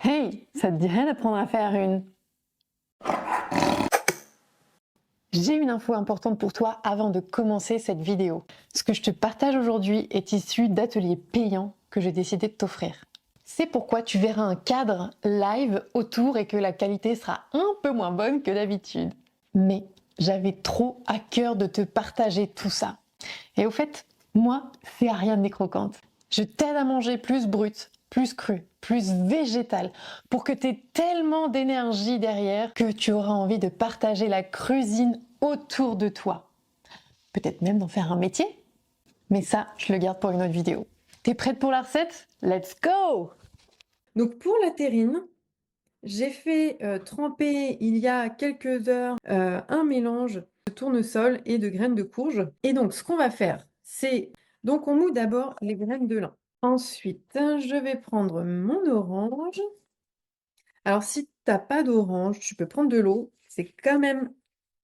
Hey, ça te dirait d'apprendre à faire une... J'ai une info importante pour toi avant de commencer cette vidéo. Ce que je te partage aujourd'hui est issu d'ateliers payants que j'ai décidé de t'offrir. C'est pourquoi tu verras un cadre live autour et que la qualité sera un peu moins bonne que d'habitude. Mais j'avais trop à cœur de te partager tout ça. Et au fait, moi, c'est Ariane des Croquantes. Je t'aide à manger plus brut, plus cru, plus végétal, pour que tu aies tellement d'énergie derrière que tu auras envie de partager la cuisine autour de toi. Peut-être même d'en faire un métier. Mais ça, je le garde pour une autre vidéo. T'es prête pour la recette? Let's go! Donc pour la terrine, j'ai fait tremper il y a quelques heures un mélange de tournesol et de graines de courge. Et donc ce qu'on va faire, c'est donc on moud d'abord les graines de lin. Ensuite, je vais prendre mon orange. Alors si tu n'as pas d'orange, tu peux prendre de l'eau. C'est quand même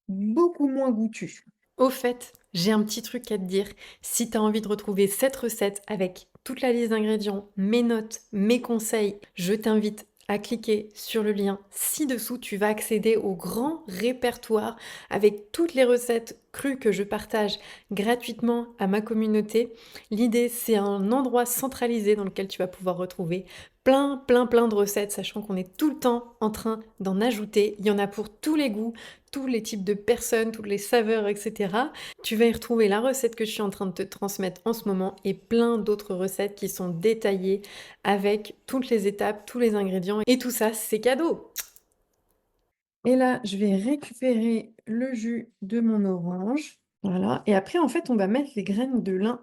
beaucoup moins goûtu. Au fait, j'ai un petit truc à te dire. Si tu as envie de retrouver cette recette avec toute la liste d'ingrédients, mes notes, mes conseils, je t'invite à cliquer sur le lien ci-dessous. Tu vas accéder au grand répertoire avec toutes les recettes crues que je partage gratuitement à ma communauté. L'idée, c'est un endroit centralisé dans lequel tu vas pouvoir retrouver plein de recettes, sachant qu'on est tout le temps en train d'en ajouter. Il y en a pour tous les goûts, tous les types de personnes, toutes les saveurs, etc. Tu vas y retrouver la recette que je suis en train de te transmettre en ce moment et plein d'autres recettes qui sont détaillées avec toutes les étapes, tous les ingrédients et tout ça, c'est cadeau. Et là, je vais récupérer le jus de mon orange. Voilà. Et après, en fait, on va mettre les graines de lin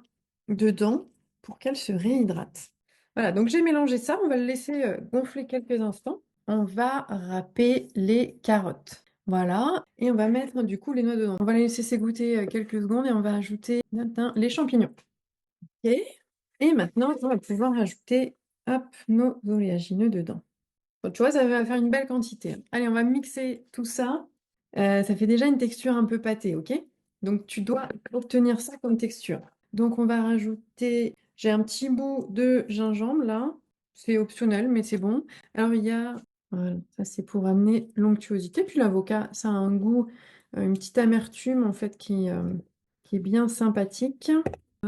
dedans pour qu'elles se réhydratent. Voilà, donc j'ai mélangé ça. On va le laisser gonfler quelques instants. On va râper les carottes. Voilà. Et on va mettre du coup les noix dedans. On va les laisser s'égoutter quelques secondes et on va ajouter les champignons. Ok. Et maintenant, on va pouvoir ajouter hop, nos oléagineux dedans. Bon, tu vois, ça va faire une belle quantité. Allez, on va mixer tout ça. Ça fait déjà une texture un peu pâtée, ok? Donc, tu dois obtenir ça comme texture. Donc, on va rajouter... J'ai un petit bout de gingembre, là. C'est optionnel, mais c'est bon. Alors, il y a... Voilà, ça, c'est pour amener l'onctuosité. Puis l'avocat, ça a un goût, une petite amertume, en fait, qui est bien sympathique.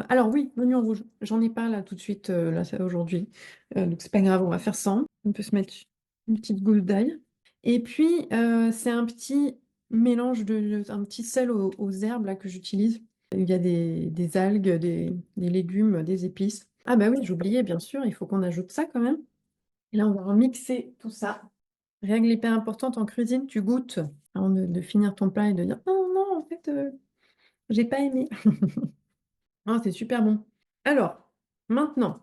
Alors oui, l'oignon rouge, j'en ai pas là tout de suite, là, aujourd'hui. Donc c'est pas grave, on va faire sans. On peut se mettre une petite goutte d'ail. Et puis, c'est un petit mélange un petit sel aux herbes là, que j'utilise. Il y a des algues, des légumes, des épices. Ah bah oui, j'oubliais, bien sûr, il faut qu'on ajoute ça quand même. Et là, on va remixer tout ça. Règle hyper importante en cuisine, tu goûtes avant de finir ton plat et de dire «Oh non, en fait, j'ai pas aimé». Ah, c'est super bon. Alors, maintenant,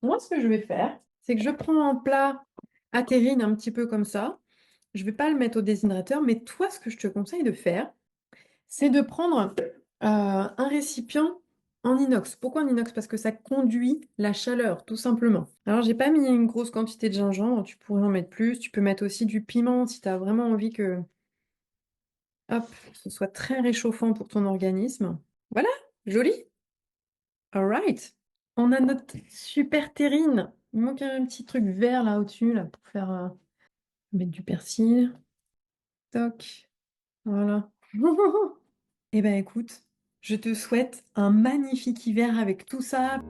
moi, ce que je vais faire, c'est que je prends un plat à terrine un petit peu comme ça. Je ne vais pas le mettre au déshydrateur, mais toi, ce que je te conseille de faire, c'est de prendre un récipient en inox. Pourquoi en inox? Parce que ça conduit la chaleur, tout simplement. Alors, j'ai pas mis une grosse quantité de gingembre, tu pourrais en mettre plus. Tu peux mettre aussi du piment si tu as vraiment envie que, hop, ce soit très réchauffant pour ton organisme. Voilà, joli. Alright. On a notre super terrine. Il manque un petit truc vert là au-dessus là, pour faire mettre du persil. Toc. Voilà. Eh ben écoute, je te souhaite un magnifique hiver avec tout ça.